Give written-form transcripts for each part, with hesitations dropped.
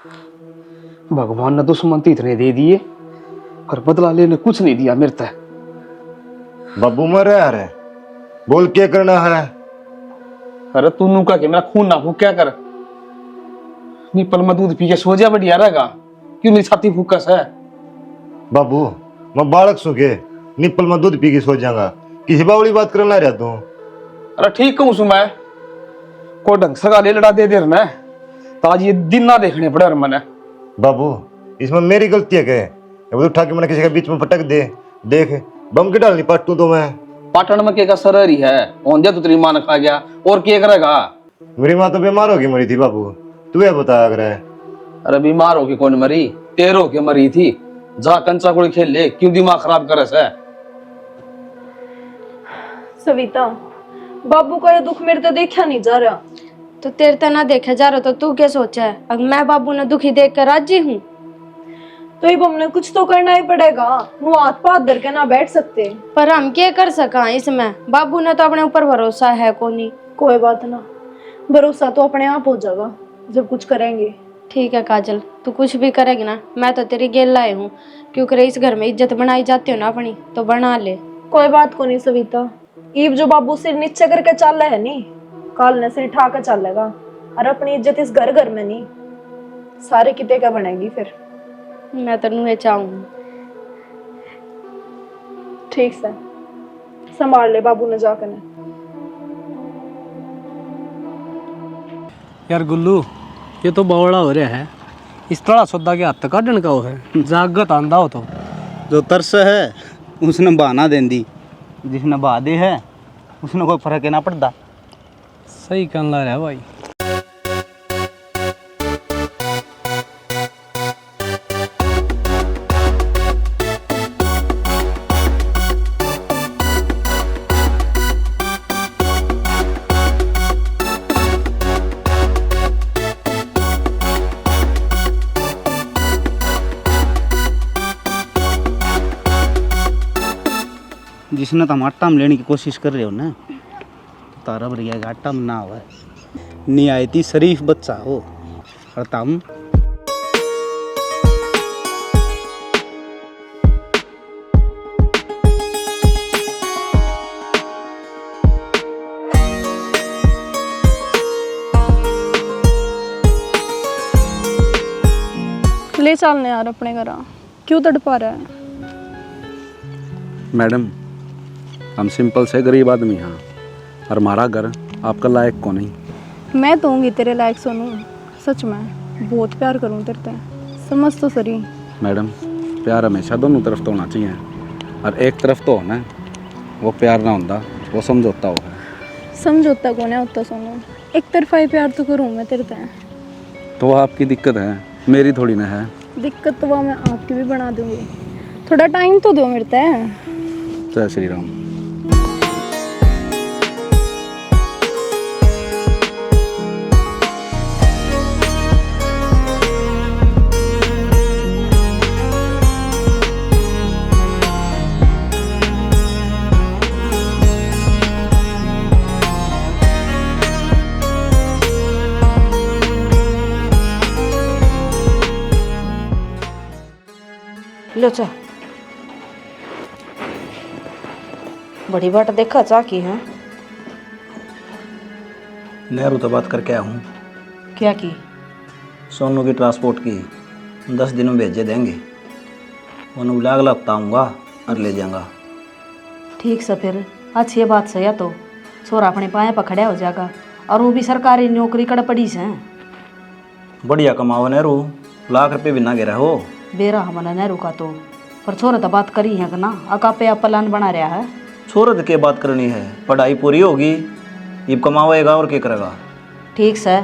भगवान ने दुश्मन तो इतने दे दिए, पर बदला लेने कुछ नहीं दिया मेरे तक। बाबू मर रहा है, बोल क्या करना है? अरे तू नू का के मेरा खून ना फूक क्या कर। निपल में दूध पी के सो जा बढ़िया रहेगा, क्यों नहीं छाती फूकस है? बाबू मैं बालक सू के निपल में दूध पी के सो जाऊंगा, किसी बावली बात करना रहा तू? अरे ठीक कहूँ सु मैं, को ढंग सगा ले लड़ा दे देर में, तो आज ये दिन ना देखने पड़े यार मने। बाबू इसमें मेरी गलती है क्या? ये उठा के मैंने किसी के बीच में पटक दे, देख बम के डालनी पाटू तो मैं। पाटन में के का सरर ही है, ओंधिया तो तेरी मां ने खा गया और क्या करेगा? मेरी माँ तो बीमार होगी मरी थी बाबू, तू ये बता अगर है। अरे बीमार होके कौन मरी? तेर होके मरी थी। जा कंचा कोई खेल ले, क्यों दिमाग खराब करे से? सविता, बाबू का ये दुख मेरे तो देखा नहीं जा रहा। तो तेरे तो ना देखे जा रहा, तो तू क्या सोचा है? अब मैं बाबू ने दुखी देख कर राजी हूँ। तो ये हमने कुछ तो करना ही पड़ेगा, वो हाथ पाथ धर के ना बैठ सकते। पर हम क्या कर सका इसमें? बाबू ने तो अपने ऊपर भरोसा है को नहीं। कोई बात ना, भरोसा तो अपने आप हो जाएगा जब कुछ करेंगे। ठीक है काजल, तू कुछ भी करेगी ना, मैं तो तेरी गेल लाई हूँ, क्योंकि इस घर में इज्जत बनाई जाती हो ना अपनी, तो बना ले। कोई बात को नहीं सविता, ईब जो बाबू सिर नीचे करके चल रहा है नी, काल ने सिर ठा कर चलेगा। और अपनी इज्जत इस घर घर में नहीं, सारे किते का बनेगी फिर। मैं तो नुए चाहूँ। ठीक से संभाल ले बाबू ने जाकर ने। यार गुल्लू, ये तो बावड़ा हो रहा है। इस तरह सौदा के हाथ काटन का हो है, जागत आंदा हो तो। जो तरस है उसने बहाना दें दी, जिसने बहा दे है उसने कोई फर्क ना पड़ता। सही कहना रहा है भाई। जिसने तुम आटा में लेने की कोशिश कर रहे हो ना, तारा बढ़िया आटा में ना हो, नियायती शरीफ बच्चा हो। और तुम ले चलने यार अपने घर, क्यों तड़पा रहा है? मैडम हम सिंपल से गरीब आदमी हैं, और हमारा घर आपका लायक को नहीं। मैं तो होंगी तेरे लायक सोनू, सच में बहुत प्यार करूँ तेरे से, समझ तो सरी। मैडम प्यार हमेशा दोनों तरफ तो होना चाहिए, और एक तरफ तो होना, वो प्यार ना होता वो समझौता हो है। समझौता कौन है होता सोनू, एक तरफा ही प्यार तो करूँ मैं तेरे से। तो वो आपकी दिक्कत है, मेरी थोड़ी ना है। दिक्कत तो वह मैं आपकी भी बना दूंगी, थोड़ा टाइम तो दो मेरे से। जय श्री राम। लो चा, बड़ी बाट देखा चा की है। नेहरू तो बात करके आया हूँ। क्या की? सोनू की ट्रांसपोर्ट की 10 दिनों में भेजे देंगे, उन्हें अगला हफ्ता आऊँगा और ले जाऊँगा। ठीक से फिर अच्छी ये बात सही है, तो छोरा अपने पाए पर खड़ा हो जाएगा, और वो भी सरकारी नौकरी कड़ पड़ी से। बढ़िया कमाओ नेहरू, लाख रुपये भी ना गिरा हो। बेरा हमारा नेहरू का तो, पर छोरा तो बात करी है कि ना, अका पे आप प्लान बना रहा है। छोरत के बात करनी है, पढ़ाई पूरी होगी, ये कमावेगा और क्या करेगा। ठीक से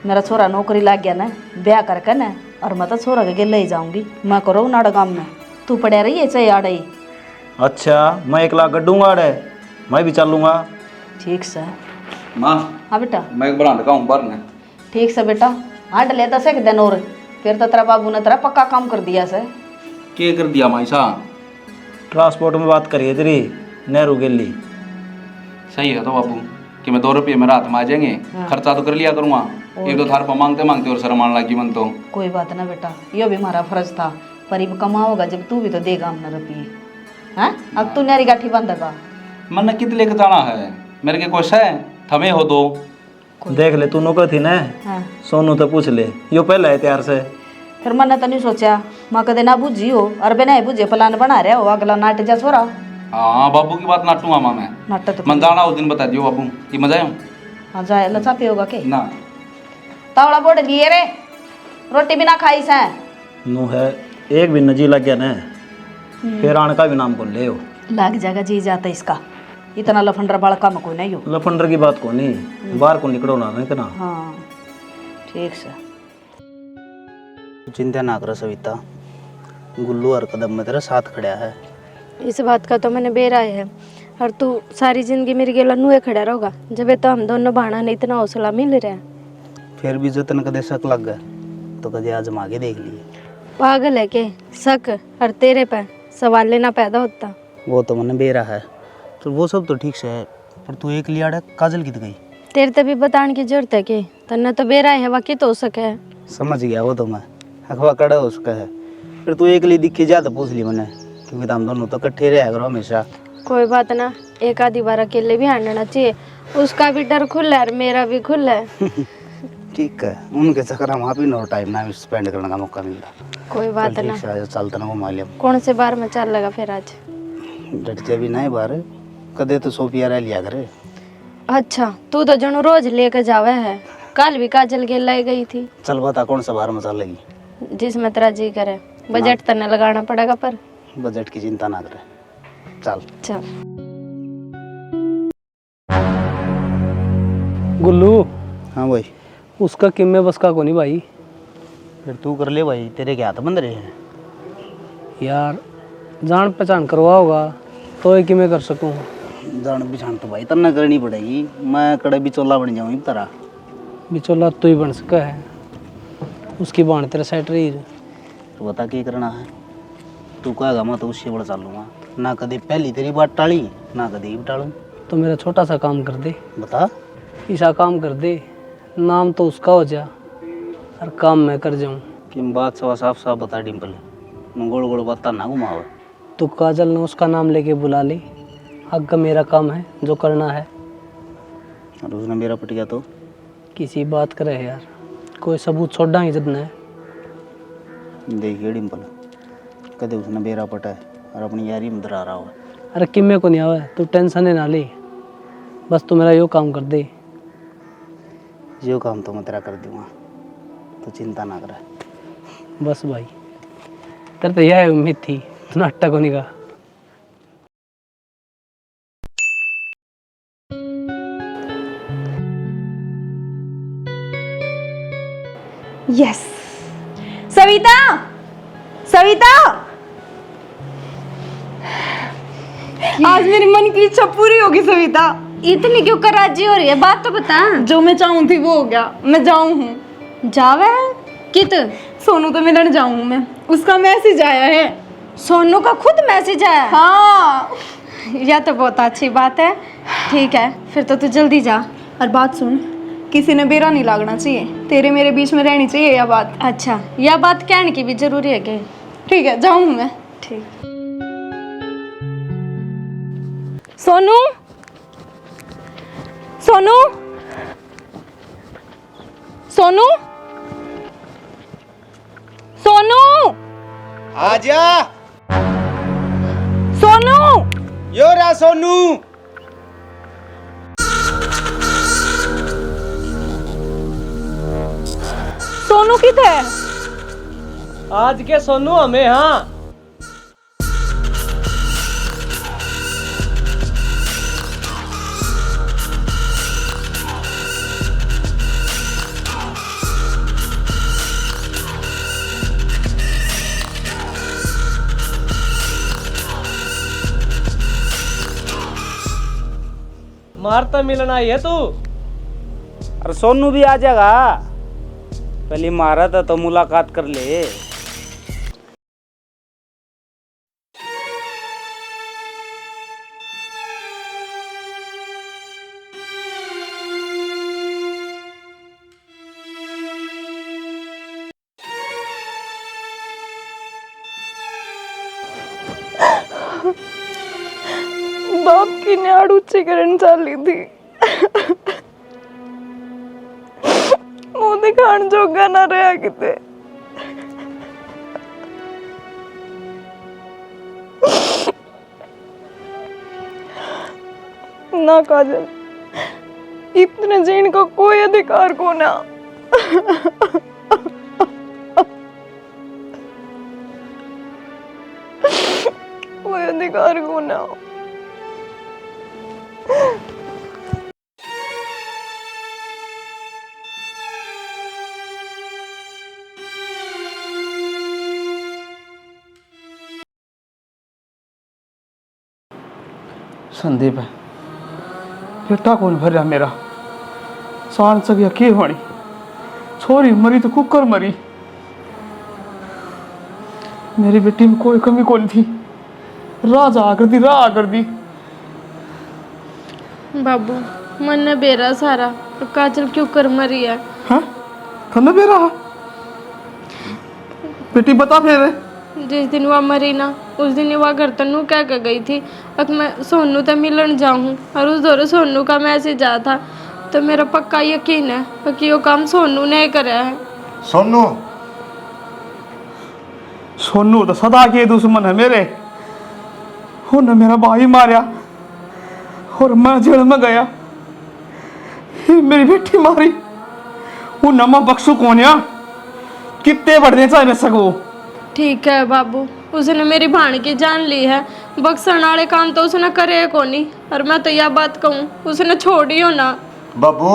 मेरा छोरा नौकरी लग गया ना, ब्याह करके ना, और मैं तो छोरा के ले जाऊंगी। मैं करो नाड़ा गाँव में, तू पढ़ा रही है चाहे आड़े। अच्छा मैं 1 लाख गड्ढूंगा आड़े, मैं भी चलूँगा। ठीक से। माँ हाँ बेटा। मैं एक बना हूँ बार ने। ठीक से बेटा, हाँ डले 10 एक दिन और, फिर तो तेरा बाबू ने तेरा पक्का काम कर दिया से। क्या कर दिया माई साहब? ट्रांसपोर्ट में बात करिए तेरी नेहरू गेली। सही है तो बाबू कि मैं 2 रुपये मेरे हाथ में आ जाएंगे, खर्चा तो कर लिया करूँगा। ये तो थार पर मांगते मांगते और शर्म आने लगी मन तो। कोई बात ना बेटा, यो भी हमारा फर्ज था। पर अब कमाओगा जब तू भी तो देगा हमने रुपये। हैं अब तू नारी गाठी बांधेगा। मन कित लेके जाना है मेरे के कुछ है थमे हो दो। देख ले, तू नौकर थी ना, हाँ सोनू तो पूछ ले, यो पहला है तैयार से। फिर मैंने तो नहीं सोचा माँ कदे ना बुझी हो और बिना बुझे प्लान बना रहे हो अगला नाट जा छोरा। हाँ बाबू की बात नाटू मामा मैं नाटक तो मन जाना उस दिन बता दियो बाबू कि मजा आयो हाँ जाए लचा पे होगा के ना। तावड़ा बोड़ लिए रे, रोटी बिना खाई से नु है एक भी नजी लग गया ना, फिर आने का भी नाम बोल ले हो। लग जाएगा जी जाता इसका, इतना लफंडर बाल काम कोई नहीं हो। लफंडर की बात को नहीं, बाहर को निकलो ना इतना। हाँ ठीक से। चिंता ना करो सविता, गुल्लू और कदम में तेरा साथ खड़ा है। इस बात का तो मैंने बेरा है, और तू सारी जिंदगी मेरी गेला नुए खड़ा रहोगा जब तो हम दोनों भाणा ने इतना हौसला मिल रहा है। फिर भी जतन कदे शक लग गए तो कदे आजमा के देख लिए। पागल है के शक और तेरे पे सवाल लेना पैदा होता। वो तो मैंने बेरा है, तो वो सब तो ठीक से है, पर तू एक लियाड़ा काजल कित गई। तेरे ते भी बताने की जरूरत है कि तन्ना तो बेरा है वाकई तो हो सके। समझ गया वो तो मैं, अखवा कड़ा हो उसका है। फिर तू एक लिए दिखी जा तो पूछ ली मैंने, क्योंकि हम दोनों तो इकट्ठे रहा करो हमेशा। कोई बात ना, एक आधी बार अकेले भी हारना चाहिए, उसका भी डर खुला है और मेरा भी खुला है। ठीक है, उनके चक्कर हम आप ही नो टाइम ना स्पेंड करने का मौका मिलता। कोई बात ना, चलता ना वो मालियम कौन से बार में चल लगा फिर आज। डटते भी नहीं बाहर, कदे तो सोफिया रह लिया करे। अच्छा तू तो जनू रोज लेकर जावे है, कल भी काजल के लाई गई थी। चल बता कौन सा बाहर में चल लगी। जिसमें तेरा जी करे, बजट तने लगाना पड़ेगा पर। बजट की चिंता ना करे, चल। चल गुल्लू, हाँ भाई। उसका किम्मे बस का को नहीं भाई। फिर तू कर ले भाई, तेरे के हाथ बंद रहे हैं यार, जान पहचान करवा होगा तो एक मैं कर सकूं। जान पहचान तो भाई तन्ना करनी पड़ेगी, मैं कड़े बिचौला बन जाऊँ तरह। बिचौला तू ही बन सका है, उसकी बाण तेरे साइड रही। तो बता क्या करना है, तू कहेगा मैं तो उससे बड़ा चलूँगा। ना कभी पहली तेरी बात टाली, ना कभी टालूँ। तो मेरा छोटा सा काम कर दे। बता। ऐसा काम कर दे, नाम तो उसका हो जा और काम मैं कर जाऊं। कि बात सवा साफ साफ बता डिम्पल, गोड़ गोड़ बता ना घुमाव। तो काजल ने उसका नाम लेके बुला ली, आगे मेरा काम है जो करना है। और उसने मेरा पट गया तो किसी बात करे यार, कोई सबूत छोड़ा ही जब ने। देखिए डिम्पल, कदे उसने मेरा पटा है और अपनी यारी में दरा रहा हो। अरे किम्मे को नहीं आवे, तू टेंशन है ना ले, बस तू मेरा यो काम कर दे। जो काम तो मैं तेरा कर दूंगा, तो चिंता ना कर। बस भाई, तेरे तो यह उम्मीद थी, तू नाटक होने का। यस सविता, सविता, आज मेरी मन की इच्छा पूरी होगी सविता। इतनी क्यों कराजी हो रही है, बात तो बता। जो मैं चाहूँ थी वो हो गया, मैं जाऊँ हूँ। जावे कित? सोनू तो मिलन जाऊँ मैं, उसका मैसेज आया है। सोनू का खुद मैसेज है? हाँ। यह तो बहुत अच्छी बात है। ठीक है फिर तो तू जल्दी जा। और बात सुन, किसी ने बेरा नहीं लागना चाहिए, तेरे मेरे बीच में रहनी चाहिए यह बात। अच्छा, यह बात कहने की भी जरूरी है कि? ठीक है, जाऊँ मैं। ठीक। सोनू, सोनू, सोनू, सोनू, आजा। सोनू, यो रहा सोनू। सोनू किधर है? आज के सोनू हमें, हाँ मारता मिलना ही है तू। अरे सोनू भी आ जाएगा, पहले मारा था तो मुलाकात कर ले। बाप की न्याड़ ऊंची करन चाली थी, मुंह दिखाण जोगा ना रहा किते। ना काजल, इतने जीण का कोई अधिकार को ना। कोई अधिकार को ना। संदीप है बेटा कौन भरया मेरा साल सगिया के होनी छोरी मरी तो कुकर मरी। मेरी बेटी में कोई कमी कौन थी, राज आकर दी। बाबू मन ने बेरा सारा तो काजल क्यों कर मरी है? हाँ थने बेरा बेटी बता फिर। जिस दिन वह मरी ना उस दिन वह घर तनु क्या कर गई थी, अब मैं सोनू तो मिलन जाऊँ और उस दौरे सोनू का मैसेज आया था, तो मेरा पक्का यकीन है कि वो काम सोनू ने कराया है। सोनू तो सदा के दुश्मन है मेरे। उन्हें मेरा भाई मारा और मैं जेल में गया, मेरी बेटी मारी। वो नमा बख्शू कौन या कितने बढ़ने चाहिए मैं सको। ठीक है बाबू, उसने मेरी भाण की जान ली है, बक्सण वाले काम तो उसने करे को नहीं, और मैं तो यह बात कहूँ उसने छोड़ियो ना। बाबू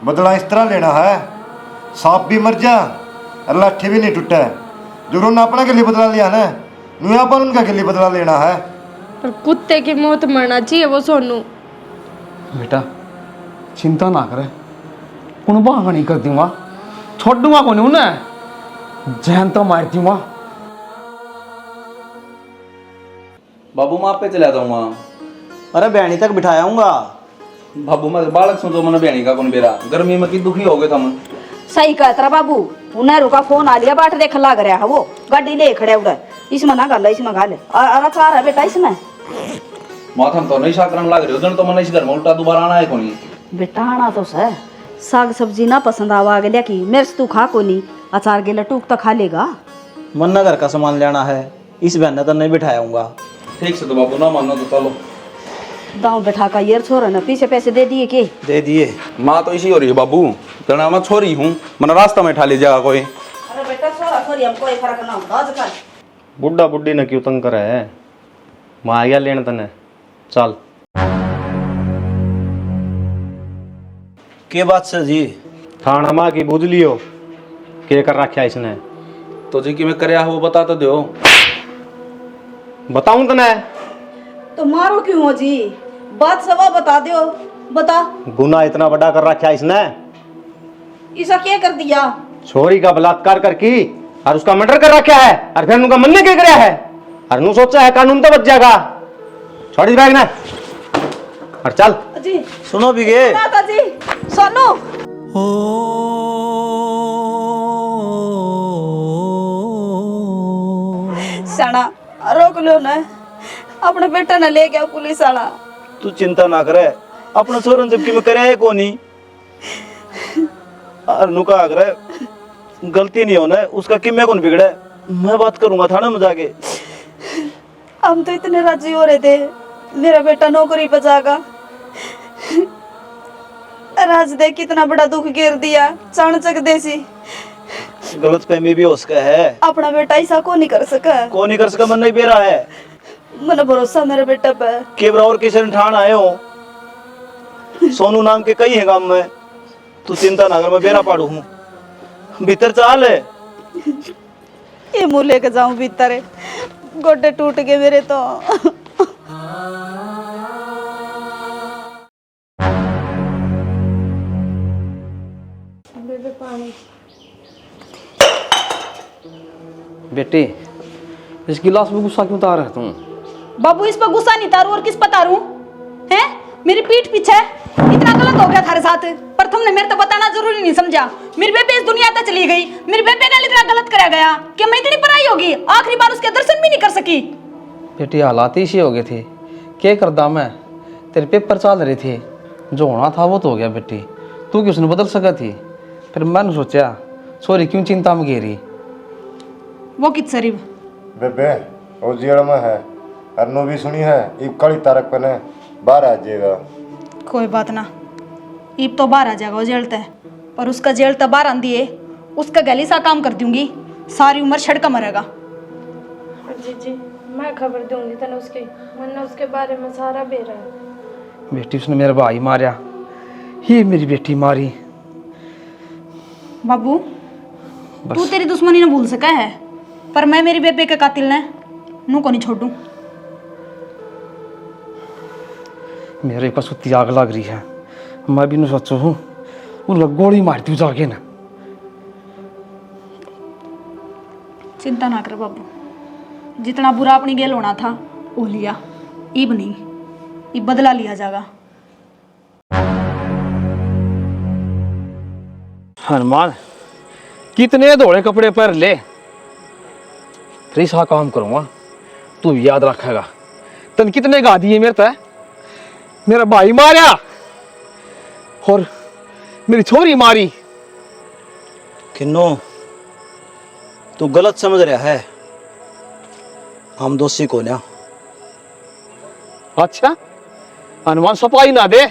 बदला इस तरह लेना है, सांप भी मर जा और लाठी भी नहीं टूटे। जो उन्होंने अपना के लिए बदला लिया ना, नुया पर उनका के लिए बदला लेना है। पर कुत्ते की मौत मरना चाहिए वो सोनू। बेटा चिंता ना करे, उन बाहर नहीं कर दूंगा, छोड़ दूंगा कौन उन्हें, जहन तो मार दूंगा। बाबू मैं आप पे चला जाऊंगा। अरे बहनी तक बिठायाऊंगा। बाबू मैं बालक सुन तो मैंने बहनी का कौन बेरा गर्मी में की दुखी हो गए तुम। सही कहता रहा बाबू, उन्हें रुका फोन आ लिया, बाट देख लग रहा है वो गाड़ी ले खड़े उड़ा। इसमें ना गल, इसमें गल अरे चार है बेटा इसमें। माथा तो नहीं शाकरन लग रही उधर, तो मैंने इस घर में उल्टा दोबारा आना है कोनी। बेटा आना तो सर, साग सब्जी ना पसंद आवा गया कि मिर्च तू खा को नहीं, अचार के लटूक तो खा लेगा। मन घर का सामान लेना है, इस बहन तो नहीं बिठायाऊंगा। ठीक से तो बाबू ना मानो तो चलो। दाऊ बैठा का ये छोरा ना पीछे पैसे दे दिए के? दे दिए। माँ तो इसी हो रही है बाबू, तना मैं छोरी हूँ, मैंने रास्ता में ठा ली जाएगा कोई। अरे बेटा छोरा छोरी हमको कोई फर्क ना होता आजकल। बुढ़ा बुढ़ी ने क्यों तंग करा है, मैं आ गया लेने तने, चल। के बात से जी? थाना माँ की बुझ लियो, के कर रखा इसने। तो जी कि मैं करया है वो बता तो दो। बताऊं तने? तो मारो क्यों हो जी, बात सवा बता दो, बता। गुना इतना बड़ा कर रखा इसने, ऐसा क्या कर दिया? छोरी का बलात्कार करके और उसका मर्डर कर रखा है, और फिर उनका मन ने क्या कराया है, और नु सोचा है कानून तो बच जाएगा। छोड़ इस बैग ना और चल। जी सुनो बिगे माता जी, सोनू। सना रोक लो ना, अपने बेटा ने ले गया पुलिस वाला। तू चिंता ना करे, अपना छोरन जबकि मैं करे कोनी, और नुका अगर गलती नहीं होना है उसका किम्मे कौन बिगड़े, मैं बात करूंगा थाने में जाके। हम तो इतने राजी हो रहे थे मेरा बेटा नौकरी पर जाएगा, राज देख कितना बड़ा दुख गिर दिया चाणचक देसी। गलत फहमी भी हो सका है, अपना बेटा ऐसा को नहीं कर सका। को नहीं कर सका, मन नहीं बेरा है। मन भरोसा मेरे बेटा पे। केबरा और किसी ठाण आए हो, सोनू नाम के कई है गांव में, तू चिंता ना कर, मैं बेरा पाड़ू हूँ। भीतर चाल है, ये मुँह लेके जाऊं भीतर, गोड्डे टूट गए मेरे तो। बेटे इस गिलास में गुस्सा क्यों उतार रहा है तुम? बाबू इस पर गुस्सा नहीं तारू और किस पर तारू हैं? मेरी पीठ पीछे इतना गलत हो गया थारे साथ, पर तुमने मेरे तो बताना जरूरी नहीं समझा। मेरी बेबे इस दुनिया तक चली गई, मेरी बेबे ने इतना गलत करा गया कि मैं इतनी पराई होगी, आखिरी बार उसके दर्शन भी नहीं कर सकी। बेटी हालात ही इसी हो गए थे, क्या करदा मैं। तेरे पेपर चल रहे थे, जो होना था वो तो हो गया बेटी, तू क्यों उसने बदल सका थी। फिर मैंने सोचा सॉरी क्यों चिंता में घेरी। वो कित सरीब बेबे वो जेल में है, अरनो भी सुनी है, इब काली तारक पे ने बाहर आ जाएगा। कोई बात ना, ईब तो बाहर आ जाएगा वो जेल तय, पर उसका जेल तब बाहर आंदी है, उसका गली सा काम कर दूंगी, सारी उम्र छड़का मरेगा। जीजी मैं खबर दूंगी तने उसकी, वरना उसके बारे में सारा बेरा है। बेटी उसने मेरा भाई मारा, ये मेरी बेटी मारी। बाबू तू तेरी दुश्मनी न भूल सका है, पर मैं मेरी बेबे के कातिल ने नू को नहीं छोड़ू। मेरे पास उतनी आग लग रही है, मैं भी न सोचू हूँ उन गोली मारती हूँ जाके ना। चिंता ना कर बाबू, जितना बुरा अपनी गेल होना था वो लिया, इब नहीं, इब बदला लिया जाएगा। हनुमान कितने धोले कपड़े पहन ले, फिर ऐसा काम करूंगा तू याद रखेगा। तन कितने गा दिए मेरे तय, मेरा भाई मारा और मेरी छोरी मारी। किन्नो तू गलत समझ रहा है, हम दोषी को ना। अच्छा हनुमान सफाई ना दे,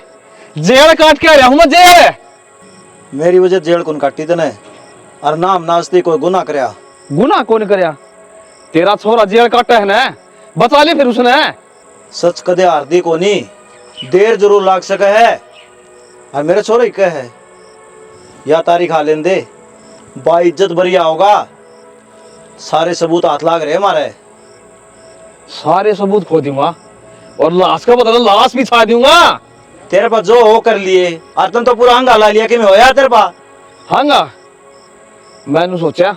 जेल काट के आ रहा हूं मैं जेल। मेरी वजह जेल कौन काटी तने, और नाम नाचती कोई गुनाह करया। गुनाह कौन करया, तेरा छोरा जेल काटा है ना, बता ले फिर उसने। सच कदे हारदी को नहीं, देर जरूर लाग सके है, और मेरे छोरे क्या है या तारीख आ लेन दे, बाइज्जत बरिया होगा। सारे सबूत हाथ लाग रहे हमारे, सारे सबूत खो दूंगा और लाश का बदला लाश भी छा दूंगा। तेरे पास जो हो कर लिए, और तुम तो पूरा हंगाला लिया कि मैं होया तेरे पास हांगा। मैंने सोचा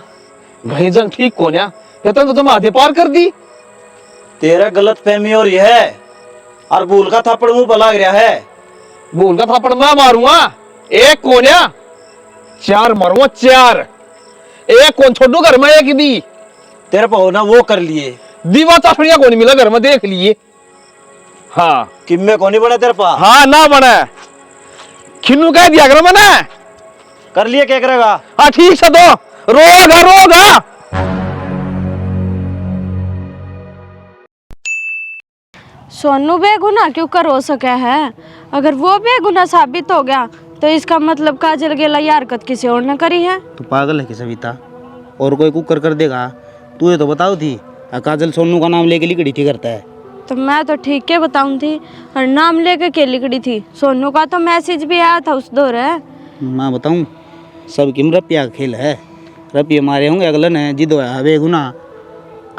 भाई जंग ठीक को ना, या तो तुम आधे पार कर दी। तेरा गलत फहमी हो रही है, और भूल का थप्पड़ मुंह पर लग रहा है। भूल का थप्पड़ मैं मारूंगा, एक कोन्या चार मारूंगा, चार। एक कौन छोड़ू घर में, एक दी तेरे पास होना वो कर लिए, दीवा चाफड़िया को नहीं मिला घर में, देख लिए। हाँ किम्मे को नहीं बना तेरे पास। हाँ ना बना, खिन्नू कह दिया घर मैंने, कर लिए क्या करेगा। हाँ ठीक से दो, रोगा रोगा। सोनू बेगुनाह क्यों कर हो सका है, अगर वो बेगुनाह साबित हो गया तो इसका मतलब काजल गेला ये हरकत किसी और ने करी है। तू पागल है कि सविता, और कोई कुकर कर देगा। तू ये तो बताओ थी काजल सोनू का नाम लेके लिकड़ी थी करता है। तो मैं तो ठीक के बताऊं थी, और नाम लेके के लिखड़ी थी। सोनू का तो मैसेज भी आया था उस दौर है। मैं बताऊं सब किम रपिया का खेल है, रपिया मारे होंगे अगलन है जिद होया बेगुनाह।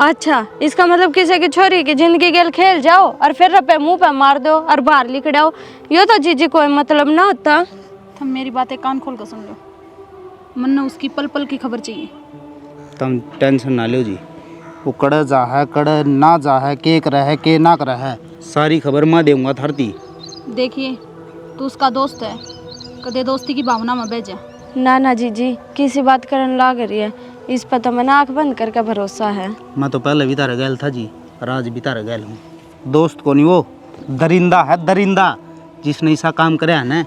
अच्छा इसका मतलब किसी की छोरी की जिंदगी गेल खेल जाओ और फिर रपे मुंह पे मार दो और बाहर लिखड़ाओ, यो तो जीजी कोई मतलब ना होता। तुम मेरी बातें कान खोल कर सुन लो, मन्ना उसकी पल पल की खबर चाहिए। तुम टेंशन ना लो जी, वो कड़ जा है कड़ ना जा है, के कर है के ना कर है, सारी खबर मैं दूंगा धरती। देखिए तू उसका दोस्त है, कदे दोस्ती की भावना में भेजा। ना ना जीजी किसी बात करने लाग रही है, इस पर तो मैंने आँख बंद करके भरोसा है। मैं तो पहले भी तारा गैल था जी, और आज भी तारा गैल हूँ। दोस्त को नहीं, वो दरिंदा है, दरिंदा। जिसने ऐसा काम करे है ना,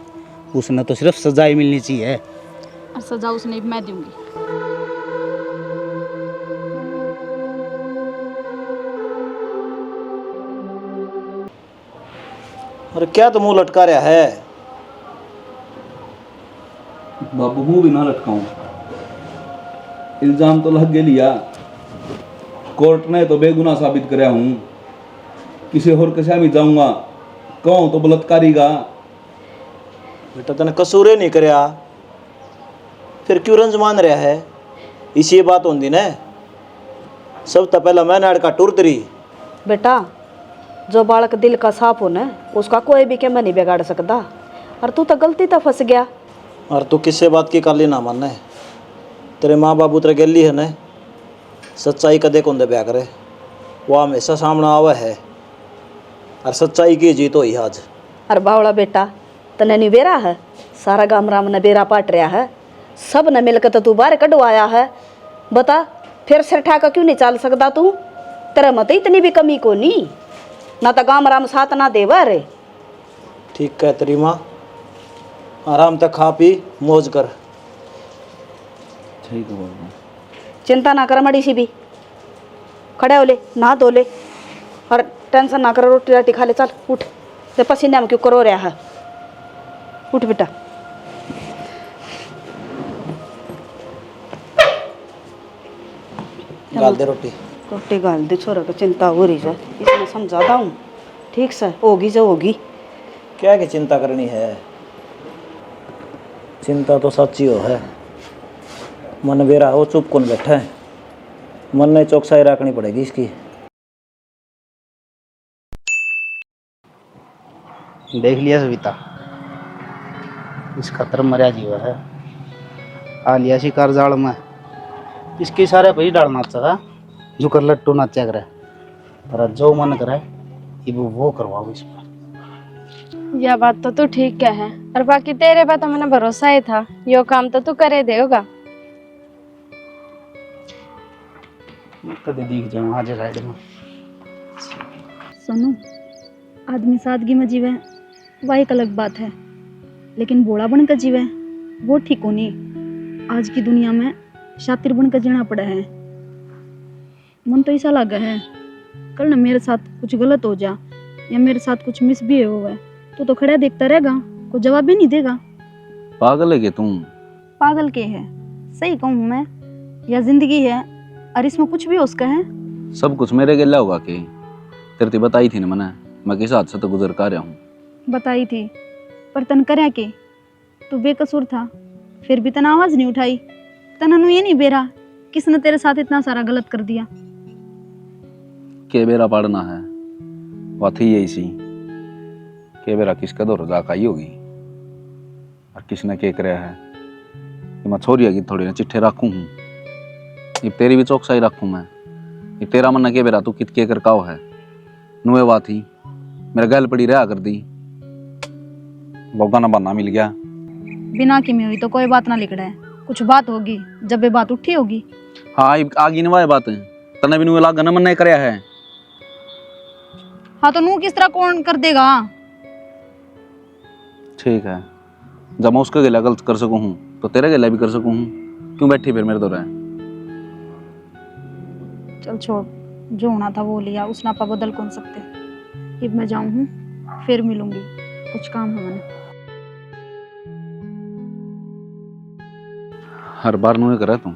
उसने तो सिर्फ सजा ही मिलनी चाहिए, और सजा उसने मैं दूंगी। अरे क्या तो मुंह लटका रहा है। बाबू मुंह भी ना लटकाऊं, इल्जाम तो लग लिया, कोर्ट ने तो बेगुनाह साबित कराया हूं, किसी और के सामने जाऊंगा कहूं तो बलात्कारी का। बेटा तने कसूरे नहीं करया, फिर क्यों रंज मान रहा है। इसी बात होंगी ने, सब तो पहला मैं नाड़ का टूरतरी। बेटा जो बालक दिल का साफ हो ना, उसका कोई भी कैमरा नहीं बिगाड़ सकता, और तू तो गलती तो फंस गया। और तू किससे बात की काली ना मानना है, तेरे माँ बाबू तेरे गली है न, सच्चाई कदे कौन दे ब्याह करे, वो हमेशा सामने आवा है, और सच्चाई की जीत हुई आज। अरे बावड़ा बेटा तने नहीं बेरा है, सारा गांव राम ने बेरा पाट रहा है, सब ने मिलकर तो तू बाहर कढ़वाया है। बता फिर सिर ठाका क्यों नहीं चल सकता तू। तेरा मत इतनी भी कमी को नहीं, ना तो गाम राम साथ ना देवा रे। ठीक है तेरी माँ, आराम तक खा पी मौज कर। ठीक है बाबू। चिंता ना कर मड़ी सी भी, खड़े हो ले, नहा धो ले और टेंशन ना कर, रोटी राटी खा ले। चल उठ, ते पसीने में क्यों करो रहा है, उठ बेटा। गाल दे रोटी। रोटी गाल दे, छोरा को चिंता हो रही है, इसमें समझाता हूँ। ठीक से होगी जो होगी। क्या की चिंता करनी है, चिंता तो सच्ची हो है। मन बेरा हो चुप कौन बैठा है, मन में चौकसाई रखनी पड़ेगी इसकी। देख लिया सविता, इस खतर मरिया जीवा है, आ लिया शिकार जाल में। इसके सारे भाई डालना चाहा, जो कर लट्टू नाचा करे, पर जो मन करे कि वो करवाओ इस पर। यह बात तो तू ठीक क्या है, और बाकी तेरे पे तो मैंने भरोसा ही था, यो काम तो तू करे देगा। कभी दिख जाऊँ आज साइड में। सुनो, आदमी सादगी में जीवे वह एक अलग बात है, लेकिन बोला बनकर जीवे वो ठीक होनी। आज की दुनिया में शातिर बनकर जीना पड़ा है। मन तो ऐसा लगा है कल ना मेरे साथ कुछ गलत हो जा या मेरे साथ कुछ मिस भी हो तो खड़ा देखता रहेगा, कोई जवाब भी नहीं देगा। पागल है क्या तुम? पागल के है, सही कहूँ मैं, या जिंदगी है और इसमें कुछ भी उसका है। सब कुछ मेरे गिला होगा कि तेरे तो बताई थी ना मैंने, मैं किस हाथ से तो गुजर कर रहा हूँ। बताई थी, पर तन करया के तू बेकसूर था, फिर भी तना आवाज नहीं उठाई। तननु ये नहीं बेरा किसने तेरे साथ इतना सारा गलत कर दिया। के बेरा पढ़ना है, बात ही यही सी के बेरा किसका दौर जाक आई होगी और किसने के कराया है कि मैं छोरिया की थोड़ी ना चिट्ठे रखूँ हूँ। ये तेरी भी चौकसाई रखूँ मैं, ये तेरा मन के बेरा तू कित के कर काओ है नुए बात ही मेरा गल पड़ी रहा कर दी, बोगा ना बहाना मिल गया। बिना की में हुई तो कोई बात ना लिख रहा है, कुछ बात होगी जब ये बात उठी होगी। हाँ आगी नवा बात तने भी नुए लाग न मन कराया है। हाँ तो नू किस तरह कौन कर देगा। ठीक है, जब मैं उसका गिला गलत कर सकूँ हूँ तो तेरा गिला भी कर सकूँ हूँ, क्यों बैठी फिर मेरे तो रहे। चल छोड़, जो होना था वो लिया, उस नापा बदल कौन सकते। अब मैं जाऊँ हूँ, फिर मिलूंगी, कुछ काम है मैंने। हर बार नुए करे तुम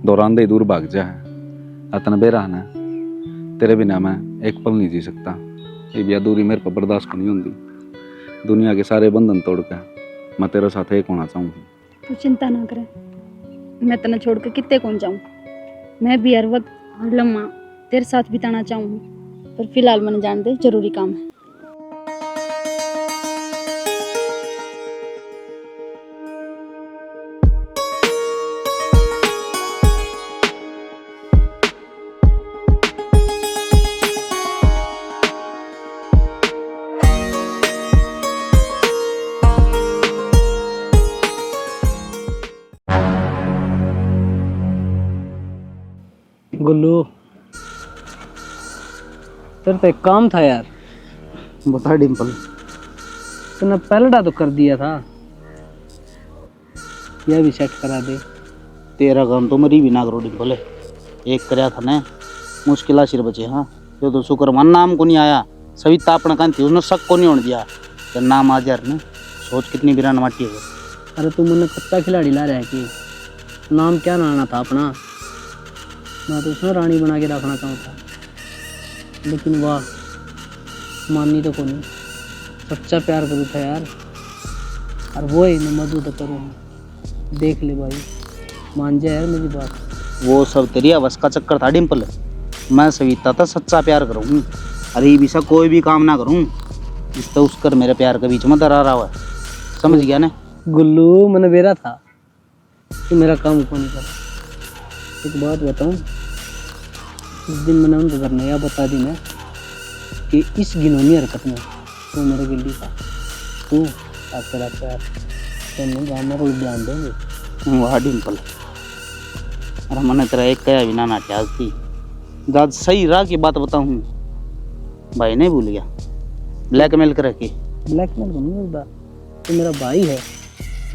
दौरान दे दूर भाग जा है अतन बेरहना तेरे बिना मैं एक पल नहीं जी सकता। ये भी दूरी मेरे पर बर्दाश्त नहीं होती। दुनिया के सारे बंधन तोड़ कर मैं तेरे साथ एक होना चाहूँ। तू चिंता ना करे, मैं तना छोड़ के कितने कौन जाऊँ। मैं भी हर वक्त हर लम्हा तेरे साथ बिताना चाहूँ, पर फिलहाल मैंने जान दे जरूरी काम है। गुल्लू, तेरे तो एक काम था यार। बता डिम्पल। तूने पहलड़ा तो कर दिया था, यह भी सेट करा दे। तेरा काम तो मरी भी ना करो डिम्पल, एक करया था ना मुश्किल सिर बचे। हाँ जो तो शुक्र मन नाम को नहीं आया, सविता अपना कान थी उसने शक को नहीं होने दिया। तो नाम आ जा ने सोच कितनी बिरान माटी है। अरे तू मैंने कच्चा खिलाड़ी ला रहा है कि नाम क्या लाना था अपना, मैं तो उसमें रानी बना के रखना चाहता, लेकिन वाह माननी तो कौन, सच्चा प्यार करूँ था यार। और वो ही मैं मधु तो करूँ, देख ले भाई, मान जाए यार मेरी बात। वो सब तेरी अवस का चक्कर था डिम्पल, मैं सविता था सच्चा प्यार करूँ। अरे ये भी सब कोई भी काम ना करूँ, इस तो उसकर मेरे प्यार के बीच में दरार हुआ है, समझ गया ना। गुल्लू मैंने बेरा था कि मेरा काम कौन नहीं कर। एक बात बताऊं, उस दिन मैंने उनको घर नया बता दी ना कि इस घिनौनी हरकत में तो मेरे गिल्ली था, तू तेरा प्यार तो गाँव में रोज ध्यान देंगे। वाह डिम्पल, अरे मैंने तेरा एक कया बिना ना आज थी दाद सही राह की बात बताऊं, भाई नहीं भूल गया, ब्लैकमेल कर रखी। ब्लैकमेल को नहीं होता, तो मेरा भाई है,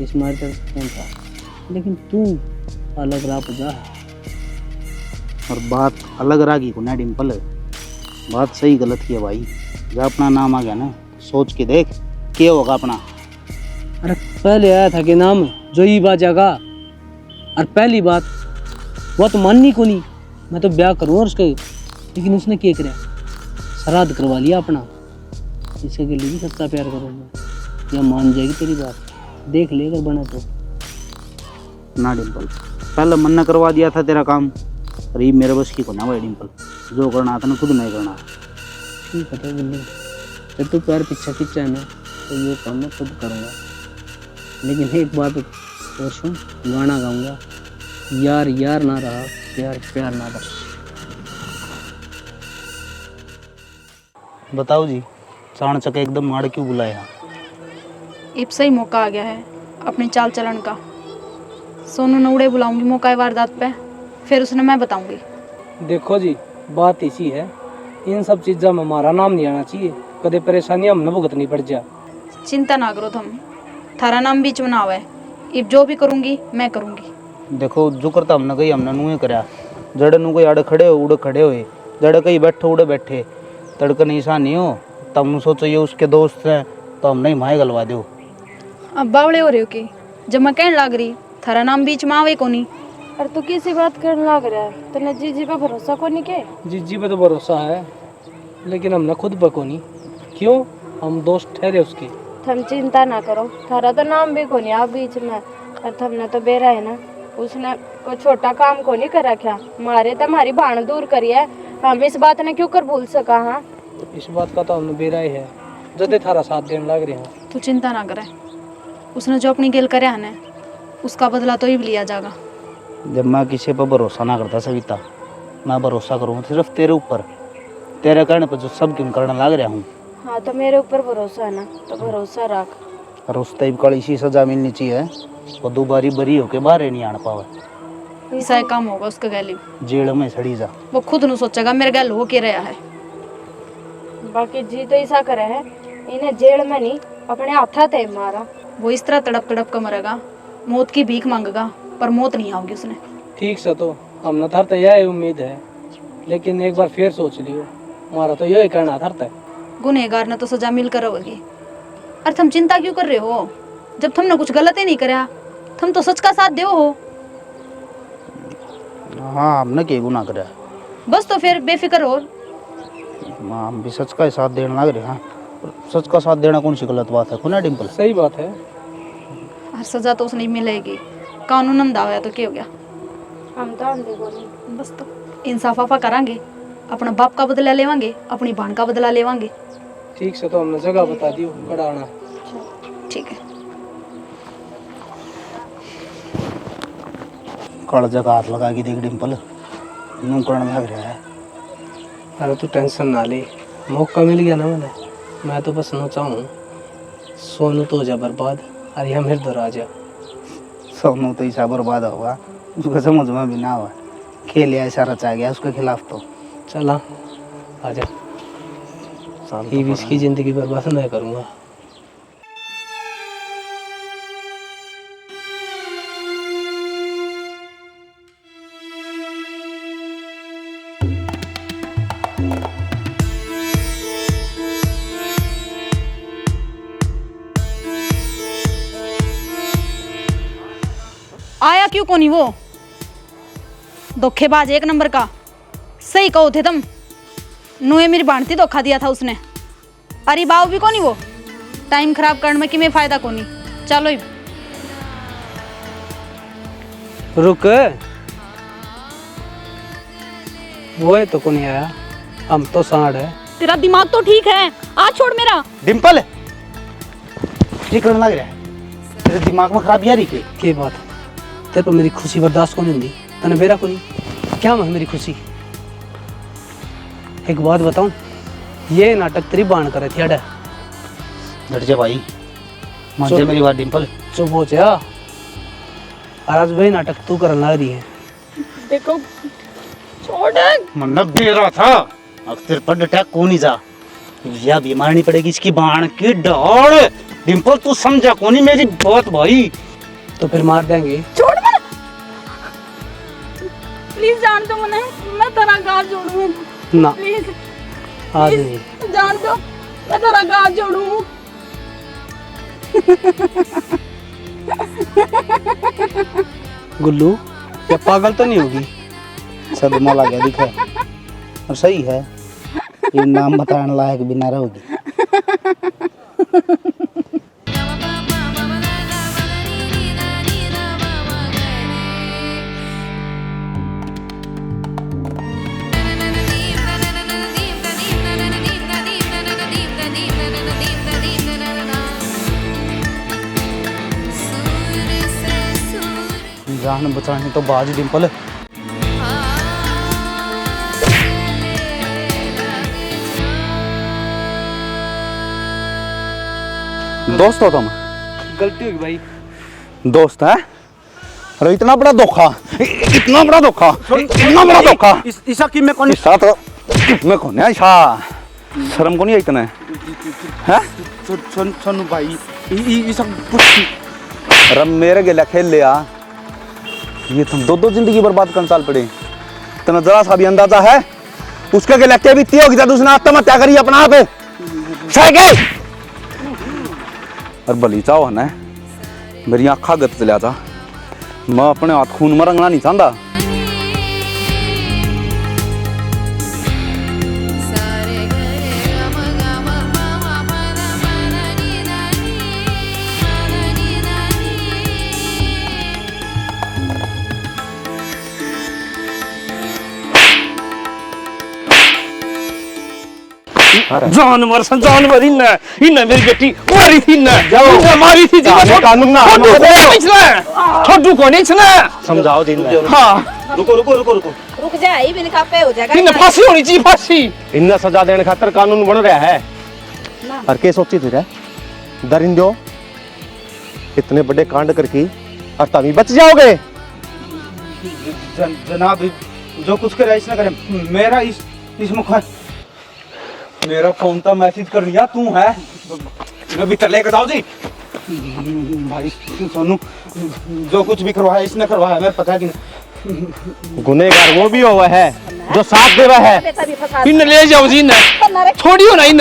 इस मार कर कौन था, लेकिन तू अलग राह पर जा। और बात अलग राह की को ना डिम्पल, बात सही गलत की है भाई। जब अपना नाम आ गया ना, सोच के देख क्या होगा अपना। अरे पहले आया था कि नाम जो ही बाजागा, और पहली बात वो तो माननी को नहीं, मैं तो ब्याह करूँ और उसके, लेकिन उसने क्या किया, श्राद्ध करवा लिया अपना। इसके लिए भी सच्चा प्यार करूँगा, या मान जाएगी तेरी बात, देख ले अगर बना तो। ना डिम्पल, पहले मन ने करवा दिया था तेरा काम, और ये मेरे बस की को ना भाई डिम्पल, जो करना था ना खुद नहीं करना। ठीक है तो बिल्ली, जब तू पैर पीछे खींचा है ना, तो ये काम मैं खुद करूँगा। लेकिन एक बात और सुन, गाना गाऊंगा, यार यार ना रहा, प्यार प्यार ना रहा। बताओ जी, चाणचक एकदम मार क्यों बुलाया? अब सही मौका आ गया है अपनी चाल चलन का। सोनू नौड़े बुलाऊंगी मौका वारदात पे, फिर उसने मैं बताऊंगी। देखो जी, बात इसी है, इन सब चीज़ों में हमारा नाम नहीं आना चाहिए, कदे परेशानी हम न भुगतनी पड़ जा। चिंता ना करो तुम, थारा नाम बीच में ना आवे। अब जो भी करूंगी मैं करूंगी। देखो जो करता हमने कही हमने नूहे करया, जड़े नू कोई आड़े खड़े हो उड़े खड़े हुए, जड़े कहीं बैठो उड़े बैठे, तड़कन ऐसा नहीं हो तब नू सोचो ये उसके दोस्त हैं तो हम नहीं माए गलवा दो। अब बावड़े हो रहे हो कि जब मैं कहने लाग रही थारा नाम बीच में आवे को नहीं। और तू किसी बात करने लग रहा है, तने जीजी पे भरोसा को नहीं के? जीजी पे तो भरोसा है, लेकिन हमने खुद पे को नहीं। क्यों? हम दोस्त ठहरे उसके। थम चिंता ना करो, थारा तो नाम भी को नहीं आ बीच में, और थमने तो बेरा है ना, उसने कोई छोटा काम को नहीं कर रखा, मारे तो हमारी भाण दूर करी है, हम इस बात ने क्यों कर भूल सका। हाँ इस बात का तो हमने बेरा ही है, जदे थारा साथ देने लग रहे हैं। तू चिंता ना करे, उसने जो अपनी गेल करे है उसका बदला तो ही लिया जाएगा। जब मैं किसी पर भरोसा ना करता सविता, मैं भरोसा करूँ सिर्फ तेरे ऊपर, तेरे कहने पर जो सब क्यों करने लग रहा हूँ। हाँ तो मेरे ऊपर भरोसा है ना, तो भरोसा रख। और उस टाइप का इसी सजा मिलनी चाहिए, वो दोबारी बरी होके बाहर नहीं आना पावे। ऐसा ही काम होगा उसके गैली, जेल में सड़ी जा। वो खुद न सोचेगा मेरे गैल हो के रहा है। बाकी जी तो ऐसा करे है, इन्हें जेल में नहीं अपने हाथा थे मारा। वो इस तरह तड़प तड़प कर मरेगा, मौत की भीख मांगेगा, पर मौत नहीं आओगी उसने। ठीक से तो हमने थार तो यह उम्मीद है, लेकिन एक बार फिर सोच लियो, हमारा तो यही कहना था। गुनहगार ने तो सजा मिलकर होगी, और तुम चिंता क्यों कर रहे हो? जब तुमने कुछ गलत ही नहीं करा, तुम तो सच का साथ दे हो। हाँ हमने क्या गुनाह करा, बस तो फिर बेफिक्र हो। हम भी सच का ही साथ देने लग रहे हैं। सच का साथ देना कौन सी गलत बात है? खुना डिम्पल सही बात है। हर सजा तो उसने मिलेगी, कानून अंधा होया तो क्या हो गया। हम तो अंधे को नहीं, बस तो इंसाफ आफा करांगे, अपना बाप का बदला लेवांगे, अपनी बहन का बदला लेवांगे। ठीक से तो हमने जगह बता दी कड़ाना। ठीक है। कड़ जगह हाथ लगा के देख डिम्पल, नू करने लग रहा है। अरे तू टेंशन ना ले, मौका मिल गया ना मैंने, मैं तो बस ना चाहूँ सोनू तो हो जा बर्बाद, और यह मेरे दर आ जा। सोनू तो ऐसा बर्बाद होगा उसको समझ में भी ना हुआ, खेल ऐसा रचा गया उसके खिलाफ। तो चला आजा, ये भी इसकी जिंदगी बर्बाद नहीं करूँगा। आया क्यों कोनी वो धोखेबाज एक नंबर का। सही कहो थे तुम, नुए मेरी भांति धोखा दिया था उसने। अरे बाव भी कोनी वो, टाइम खराब करने में किमें फायदा कोनी। चलो ही रुक, वो है तो को नहीं आया, हम तो साढ़ है। तेरा दिमाग तो ठीक है, आज छोड़ मेरा। डिम्पल ये करने लग रहा है, तेरे दिमाग में खराबी आ रही के बात? तेरे को मेरी खुशी बर्दाश्त को नहीं दी, तने बेरा को नहीं क्या मैं मेरी खुशी। एक बात बताऊं, ये नाटक तेरी बाण करे थी अड़ा। डर जा भाई, मान जा मेरी बात डिम्पल। चुप हो जा, और आज वही नाटक तू करने लग रही है। देखो मतलब दे रहा था अब तेरे पर डटा कौन ही जा या बीमार नहीं पड़ेगी इसकी बाण की डाल। डिंपल तू समझा कौन ही मेरी बात भाई। तो फिर मार देंगे। छोड़ मत प्लीज, जान दो मने, मैं तेरा गाल जोड़ूं ना प्लीज, आज नहीं। जान दो, मैं तेरा गाल जोड़ूं। गुल्लू क्या पागल तो नहीं होगी? सदमा लग गया दिखा और सही है ये नाम बताने लायक भी ना रहोगी। जान बचाने तो बाज डिंपल। दोस्त हो तुम? गलती होगी भाई। दोस्त है? अरे इतना बड़ा धोखा, इतना बड़ा धोखा, इतना बड़ा धोखा। ईसा की मैं कौन? इसा तो मैं कौन है? ईसा शर्म को नहीं इतना है? सोनू भाई ईसा कुछ। अरे मेरे गिला खेल लिया, ये तुम दो जिंदगी बर्बाद करने चाल पड़े। तुम्हें जरा सा भी अंदाजा है उसके गिला क्या बीती होगी जब उसने आत्महत्या करी अपना आप साइकिल और बली चाहो है ना मेरी आँखा गत चलिया था। मैं अपने हाथ खून में रंगना नहीं चाहता। जानवर सन जानवर इन मेरी बेटी मारी थी ना मारी थी कानून ना छोटू को नहीं छना समझाओ दिन में। हाँ रुको रुको रुको रुको रुक जा ही बिन का पे हो जाएगा। इन फांसी होनी चाहिए, फांसी। इन्ना सजा देने खातर कानून बन रहा है और के सोची थी रे दरिंदो इतने बड़े कांड करके और तभी बच जाओगे। जनाब जो कुछ करे इसने करे मेरा इस मुख मेरा फोन तो मैसेज कर लिया तू है मैं भीतर लेकर जाओ जी। भाई सोनू जो कुछ भी करवाया इसने करवाया मैं पता कि गुनेगार वो भी हुआ है जो साथ दे रहा है। इन ले जाओ जी ना छोड़ियो ना इन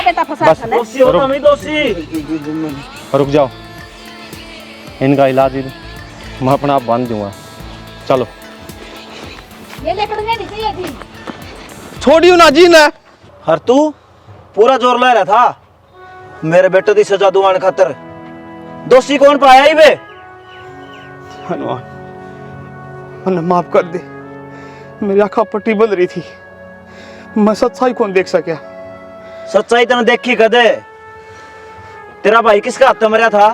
बेटा फंसा था ना। रुक जाओ इनका इलाज मैं अपना आप बांध दूंगा। चलो ये लेकर गए नीचे थी। छोड़ियो ना जी ना। हर तू पूरा जोर ला रहा था मेरे बेटे की सजा दुआन खातर। दोषी कौन पाया ही बे? हनुमान मन्ने माफ कर दे, मेरी आंखा पट्टी बंद रही थी, मैं सच्चाई कौन देख सका। सच्चाई तेने देखी कदे? तेरा भाई किसका हाथ में मरा था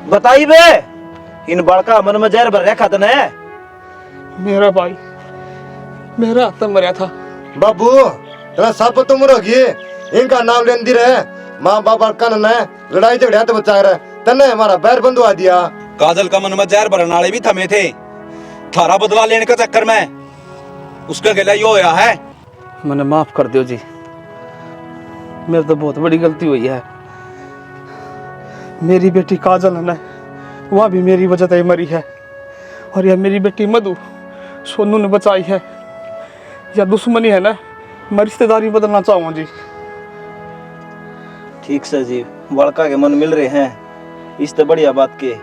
बताई बे? इन बड़का मन में जहर भर रखा तने। मेरा भाई मेरा हाथ में मरा था। बाबू तेरा सब तुम होगी इनका नाम लेंदी रहे माँ बाप कन ने लड़ाई झगड़िया तो बचा रहे तने हमारा बैर बंधवा दिया। काजल का मन में जहर भरने वाले भी थमे थे थारा बदला लेने के चक्कर में उसका गला यो होया है। मैंने माफ कर दो जी, मेरे तो बहुत बड़ी गलती हुई है। मेरी बेटी काजल है ना वह भी मेरी वजह से मरी है और यह मेरी बेटी मधु सोनू ने बचाई है। या दुश्मनी है ना मैं रिश्तेदारी बदलना चाहूँ जी। ठीक से जी बड़का के मन मिल रहे हैं इस तो बढ़िया बात के।